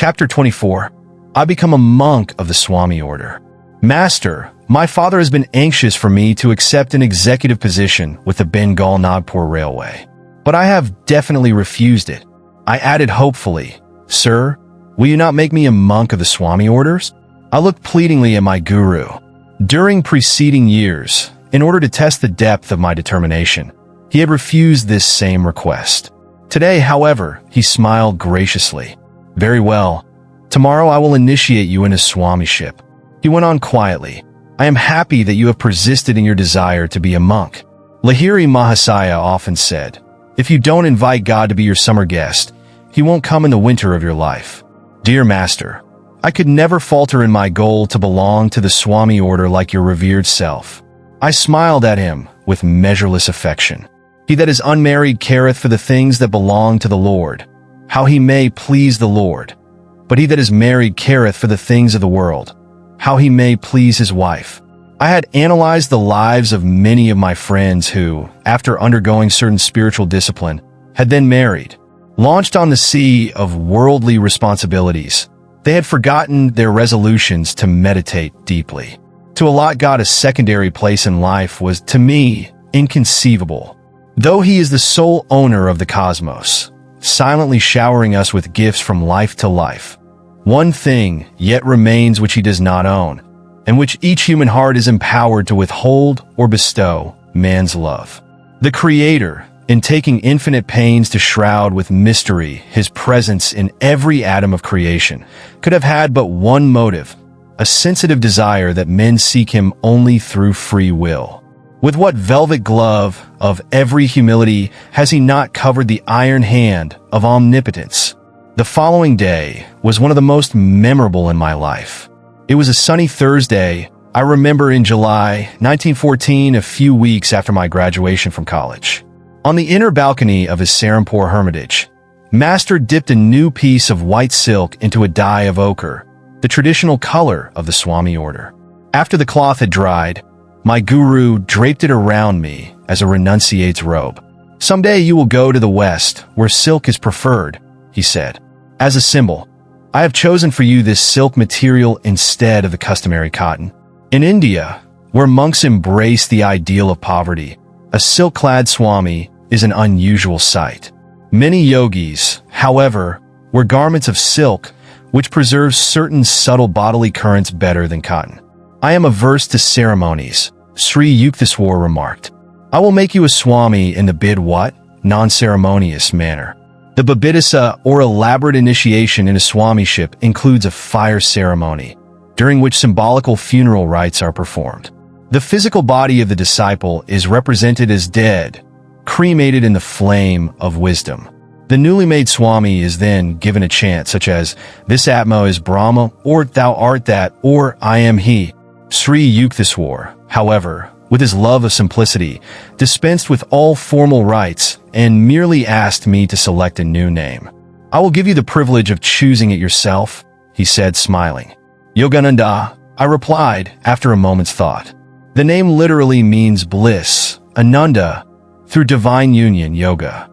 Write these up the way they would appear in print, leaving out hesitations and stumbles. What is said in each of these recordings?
Chapter 24. I become a monk of the Swami Order. Master, my father has been anxious for me to accept an executive position with the Bengal-Nagpur Railway, but I have definitely refused it. I added hopefully, Sir, will you not make me a monk of the Swami Orders? I looked pleadingly at my guru. During preceding years, in order to test the depth of my determination, he had refused this same request. Today, however, he smiled graciously. Very well. Tomorrow I will initiate you into Swamiship. He went on quietly. I am happy that you have persisted in your desire to be a monk. Lahiri Mahasaya often said, if you don't invite God to be your summer guest, he won't come in the winter of your life. Dear Master, I could never falter in my goal to belong to the Swami Order like your revered self. I smiled at him with measureless affection. He that is unmarried careth for the things that belong to the Lord, how he may please the Lord. But he that is married careth for the things of the world, how he may please his wife. I had analyzed the lives of many of my friends who, after undergoing certain spiritual discipline, had then married. Launched on the sea of worldly responsibilities, they had forgotten their resolutions to meditate deeply. To allot God a secondary place in life was, to me, inconceivable. Though he is the sole owner of the cosmos, silently showering us with gifts from life to life, one thing yet remains which he does not own, and which each human heart is empowered to withhold or bestow: man's love. The Creator, in taking infinite pains to shroud with mystery his presence in every atom of creation, could have had but one motive, a sensitive desire that men seek him only through free will. With what velvet glove of every humility has he not covered the iron hand of omnipotence? The following day was one of the most memorable in my life. It was a sunny Thursday, I remember, in July 1914, a few weeks after my graduation from college. On the inner balcony of his Serampore hermitage, Master dipped a new piece of white silk into a dye of ochre, the traditional color of the Swami Order. After the cloth had dried, my guru draped it around me as a renunciate's robe. Someday you will go to the West, where silk is preferred, he said. As a symbol, I have chosen for you this silk material instead of the customary cotton. In India, where monks embrace the ideal of poverty, a silk-clad Swami is an unusual sight. Many yogis, however, wear garments of silk, which preserves certain subtle bodily currents better than cotton. I am averse to ceremonies, Sri Yukteswar remarked. I will make you a Swami in the non-ceremonious manner. The babitasa, or elaborate initiation into Swamiship, includes a fire ceremony, during which symbolical funeral rites are performed. The physical body of the disciple is represented as dead, cremated in the flame of wisdom. The newly made Swami is then given a chant such as, "This Atma is Brahma," or "Thou art that," or "I am he." Sri Yukteswar, however, with his love of simplicity, dispensed with all formal rites and merely asked me to select a new name. "I will give you the privilege of choosing it yourself," he said, smiling. "Yogananda," I replied after a moment's thought. The name literally means bliss, Ananda, through divine union, yoga.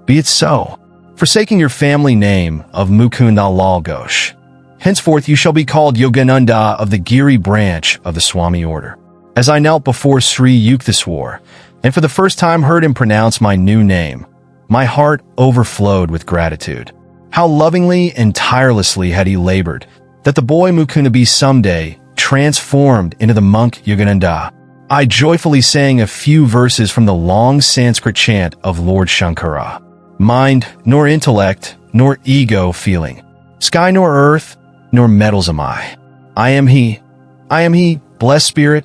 Be it so. Forsaking your family name of Mukunda Lal Ghosh, henceforth you shall be called Yogananda of the Giri branch of the Swami Order. As I knelt before Sri Yukteswar, and for the first time heard him pronounce my new name, my heart overflowed with gratitude. How lovingly and tirelessly had he labored, that the boy Mukunda be someday transformed into the monk Yogananda. I joyfully sang a few verses from the long Sanskrit chant of Lord Shankara. Mind, nor intellect, nor ego feeling, sky nor earth, nor metals am I. I am he, blessed spirit,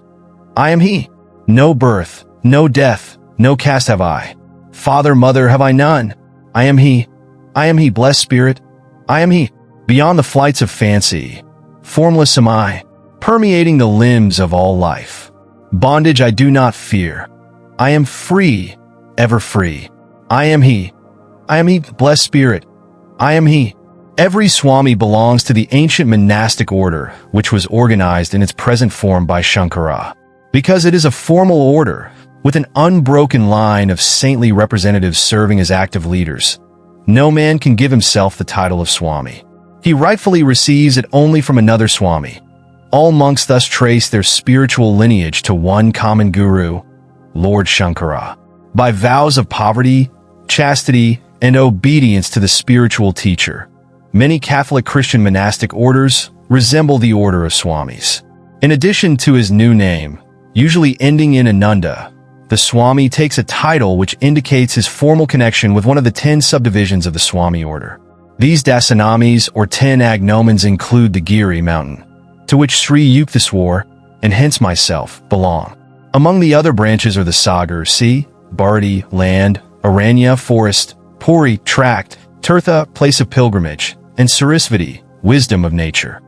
I am he. No birth, no death, no caste have I. Father, mother have I none. I am he, blessed spirit, I am he. Beyond the flights of fancy, formless am I, permeating the limbs of all life. Bondage I do not fear. I am free, ever free. I am he, blessed spirit, I am he. Every Swami belongs to the ancient monastic order, which was organized in its present form by Shankara. Because it is a formal order, with an unbroken line of saintly representatives serving as active leaders, no man can give himself the title of Swami. He rightfully receives it only from another Swami. All monks thus trace their spiritual lineage to one common guru, Lord Shankara. By vows of poverty, chastity, and obedience to the spiritual teacher, many Catholic Christian monastic orders resemble the order of Swamis. In addition to his new name, usually ending in Ananda, the Swami takes a title which indicates his formal connection with one of the 10 subdivisions of the Swami Order. These dasanamis or 10 agnomens include the Giri mountain, to which Sri Yukteswar, and hence myself, belong. Among the other branches are the Sagar, sea, Bharati, land, Aranya, forest, Puri, tract, Tirtha, place of pilgrimage, and Sarasvati, wisdom of nature.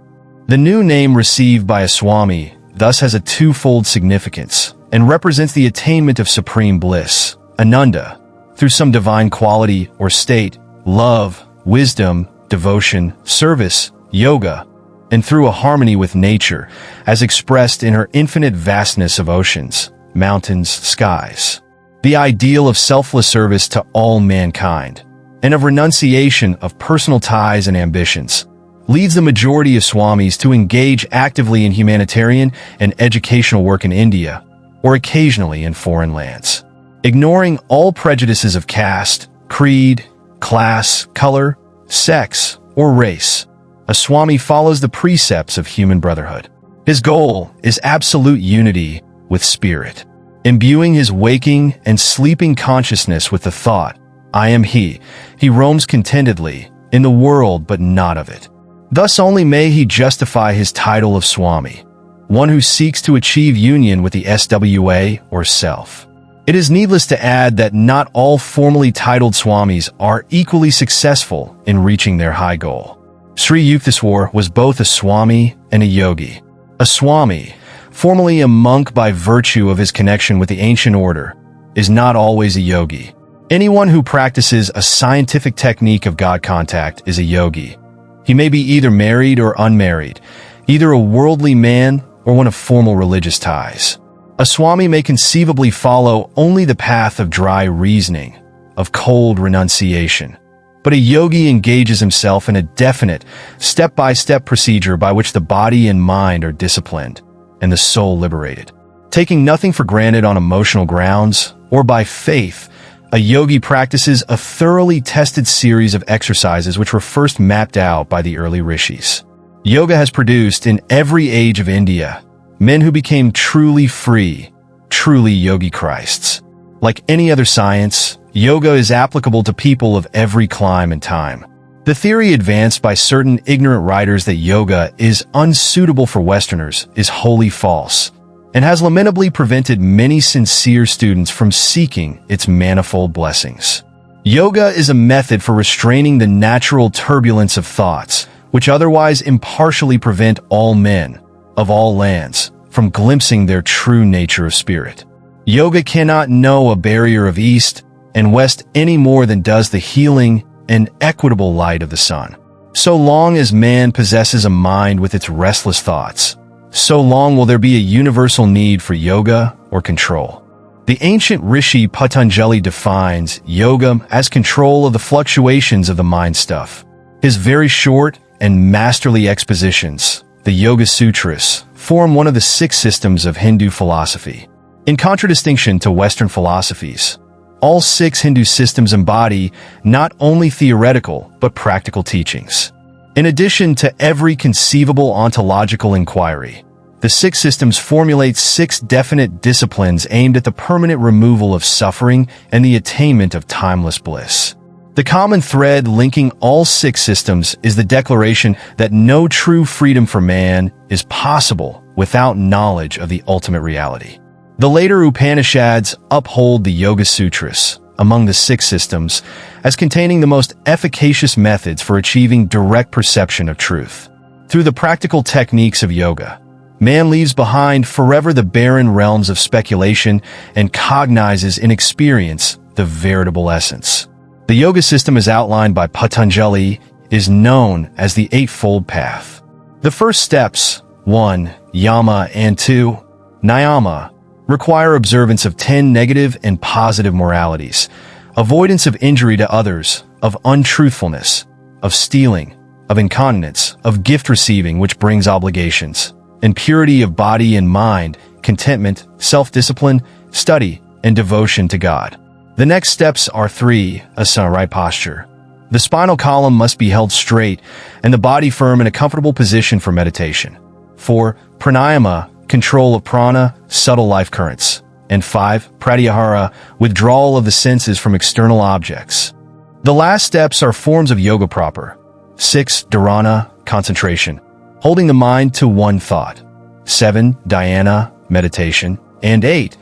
The new name received by a Swami thus has a twofold significance and represents the attainment of supreme bliss, Ananda, through some divine quality or state, love, wisdom, devotion, service, yoga, and through a harmony with nature, as expressed in her infinite vastness of oceans, mountains, skies. The ideal of selfless service to all mankind, and of renunciation of personal ties and ambitions, leads the majority of Swamis to engage actively in humanitarian and educational work in India, or occasionally in foreign lands. Ignoring all prejudices of caste, creed, class, color, sex, or race, a Swami follows the precepts of human brotherhood. His goal is absolute unity with spirit. Imbuing his waking and sleeping consciousness with the thought, I am he roams contentedly in the world but not of it. Thus only may he justify his title of Swami, one who seeks to achieve union with the SWA or self. It is needless to add that not all formally titled Swamis are equally successful in reaching their high goal. Sri Yukteswar was both a Swami and a Yogi. A Swami, formerly a monk by virtue of his connection with the ancient order, is not always a yogi. Anyone who practices a scientific technique of God contact is a yogi. He may be either married or unmarried, either a worldly man or one of formal religious ties. A Swami may conceivably follow only the path of dry reasoning, of cold renunciation. But a yogi engages himself in a definite, step-by-step procedure by which the body and mind are disciplined, and the soul liberated. Taking nothing for granted on emotional grounds, or by faith, a yogi practices a thoroughly tested series of exercises which were first mapped out by the early rishis. Yoga has produced in every age of India men who became truly free, truly yogi Christs. Like any other science, yoga is applicable to people of every clime and time. The theory advanced by certain ignorant writers that yoga is unsuitable for Westerners is wholly false, and has lamentably prevented many sincere students from seeking its manifold blessings. Yoga is a method for restraining the natural turbulence of thoughts, which otherwise impartially prevent all men, of all lands, from glimpsing their true nature of spirit. Yoga cannot know a barrier of East and West any more than does the healing and equitable light of the sun. So long as man possesses a mind with its restless thoughts, so long will there be a universal need for yoga or control. The ancient rishi Patanjali defines yoga as control of the fluctuations of the mind stuff. His very short and masterly expositions, the Yoga Sutras, form one of the 6 systems of Hindu philosophy. In contradistinction to Western philosophies, all 6 Hindu systems embody not only theoretical but practical teachings. In addition to every conceivable ontological inquiry, the 6 systems formulate 6 definite disciplines aimed at the permanent removal of suffering and the attainment of timeless bliss. The common thread linking all 6 systems is the declaration that no true freedom for man is possible without knowledge of the ultimate reality. The later Upanishads uphold the Yoga Sutras, among the 6 systems, as containing the most efficacious methods for achieving direct perception of truth. Through the practical techniques of yoga, man leaves behind forever the barren realms of speculation and cognizes in experience the veritable essence. The yoga system as outlined by Patanjali is known as the Eightfold Path. The first steps, 1. Yama and 2. Niyama, require observance of 10 negative and positive moralities, avoidance of injury to others, of untruthfulness, of stealing, of incontinence, of gift receiving which brings obligations, and purity of body and mind, contentment, self-discipline, study, and devotion to God. The next steps are 3. Asana, right posture. The spinal column must be held straight and the body firm in a comfortable position for meditation. 4. Pranayama, control of prana, subtle life currents. And 5. Pratyahara, withdrawal of the senses from external objects. The last steps are forms of yoga proper. 6. Dharana, concentration, holding the mind to one thought. 7. Dhyana, meditation. And 8.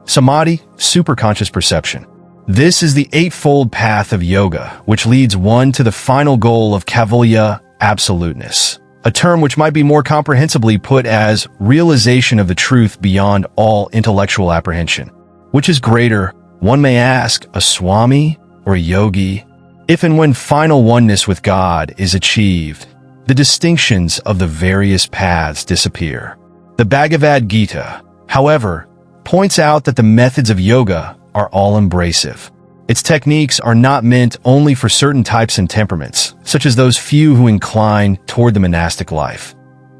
Samadhi, superconscious perception. This is the eightfold path of yoga, which leads one to the final goal of Kaivalya, absoluteness, a term which might be more comprehensibly put as realization of the truth beyond all intellectual apprehension. Which is greater, one may ask, a Swami or a Yogi? If and when final oneness with God is achieved, the distinctions of the various paths disappear. The Bhagavad Gita, however, points out that the methods of yoga are all-embracive. Its techniques are not meant only for certain types and temperaments, such as those few who incline toward the monastic life.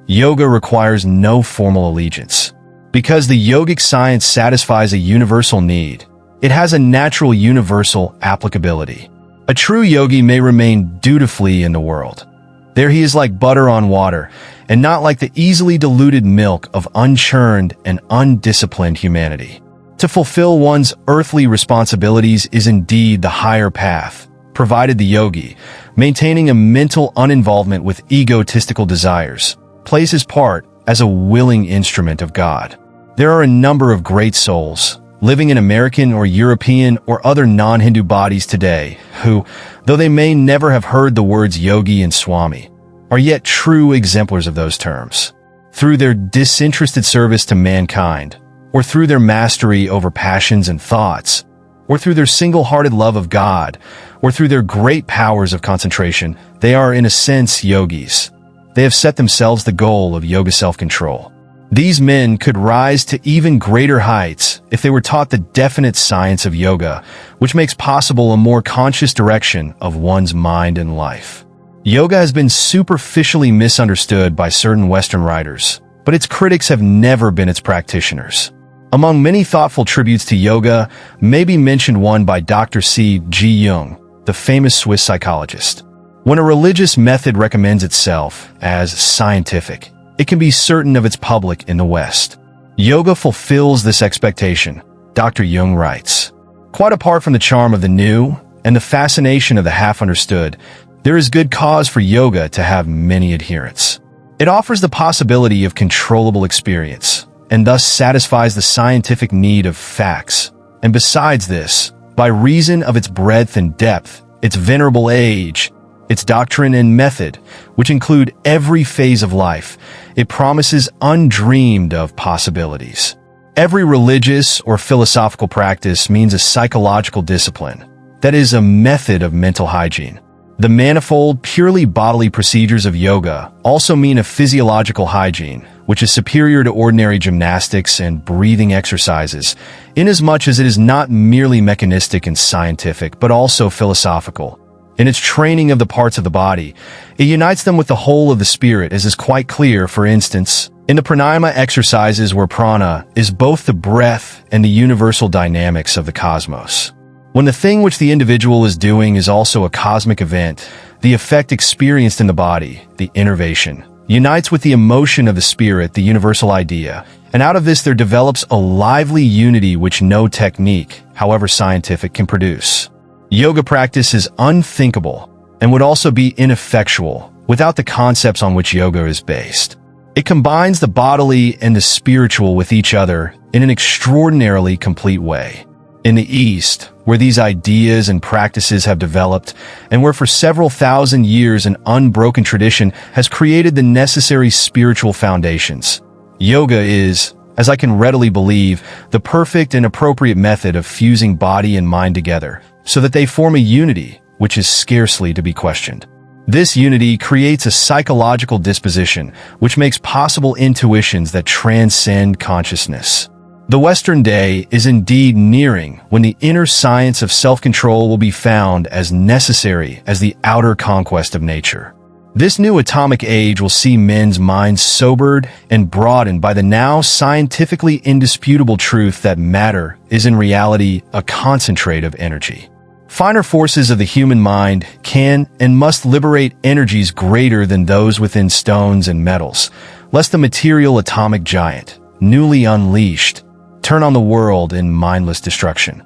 Yoga requires no formal allegiance. Because the yogic science satisfies a universal need, it has a natural universal applicability. A true yogi may remain dutifully in the world. There he is like butter on water, and not like the easily diluted milk of unchurned and undisciplined humanity. To fulfill one's earthly responsibilities is indeed the higher path, provided the yogi, maintaining a mental uninvolvement with egotistical desires, plays his part as a willing instrument of God. There are a number of great souls, living in American or European or other non-Hindu bodies today, who, though they may never have heard the words yogi and Swami, are yet true exemplars of those terms. Through their disinterested service to mankind, or through their mastery over passions and thoughts, or through their single-hearted love of God, or through their great powers of concentration, they are in a sense yogis. They have set themselves the goal of yoga self-control. These men could rise to even greater heights if they were taught the definite science of yoga, which makes possible a more conscious direction of one's mind and life. Yoga has been superficially misunderstood by certain Western writers, but its critics have never been its practitioners. Among many thoughtful tributes to yoga may be mentioned one by Dr. C.G. Jung, the famous Swiss psychologist. When a religious method recommends itself as scientific, it can be certain of its public in the West. Yoga fulfills this expectation, Dr. Jung writes. Quite apart from the charm of the new and the fascination of the half-understood, there is good cause for yoga to have many adherents. It offers the possibility of controllable experience, and thus satisfies the scientific need of facts. And besides this, by reason of its breadth and depth, its venerable age, its doctrine and method, which include every phase of life, it promises undreamed of possibilities. Every religious or philosophical practice means a psychological discipline, that is, a method of mental hygiene. The manifold, purely bodily procedures of yoga also mean a physiological hygiene, which is superior to ordinary gymnastics and breathing exercises, inasmuch as it is not merely mechanistic and scientific, but also philosophical. In its training of the parts of the body, it unites them with the whole of the spirit, as is quite clear, for instance, in the pranayama exercises where prana is both the breath and the universal dynamics of the cosmos. When the thing which the individual is doing is also a cosmic event, the effect experienced in the body, the innervation, unites with the emotion of the spirit, the universal idea, and out of this there develops a lively unity which no technique, however scientific, can produce. Yoga practice is unthinkable and would also be ineffectual without the concepts on which yoga is based. It combines the bodily and the spiritual with each other in an extraordinarily complete way. In the East, where these ideas and practices have developed, and where for several thousand years an unbroken tradition has created the necessary spiritual foundations, yoga is, as I can readily believe, the perfect and appropriate method of fusing body and mind together, so that they form a unity which is scarcely to be questioned. This unity creates a psychological disposition which makes possible intuitions that transcend consciousness. The Western day is indeed nearing when the inner science of self-control will be found as necessary as the outer conquest of nature. This new atomic age will see men's minds sobered and broadened by the now scientifically indisputable truth that matter is in reality a concentrate of energy. Finer forces of the human mind can and must liberate energies greater than those within stones and metals, lest the material atomic giant, newly unleashed, turn on the world in mindless destruction.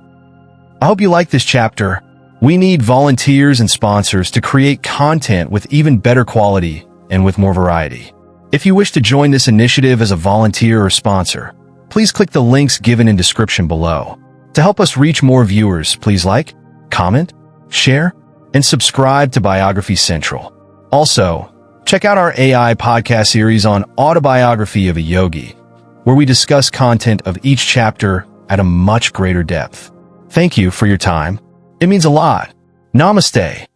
I hope you like this chapter. We need volunteers and sponsors to create content with even better quality and with more variety. If you wish to join this initiative as a volunteer or sponsor, please click the links given in description below. To help us reach more viewers, please like, comment, share, and subscribe to Biography Central. Also, check out our AI podcast series on Autobiography of a Yogi, where we discuss content of each chapter at a much greater depth. Thank you for your time. It means a lot. Namaste.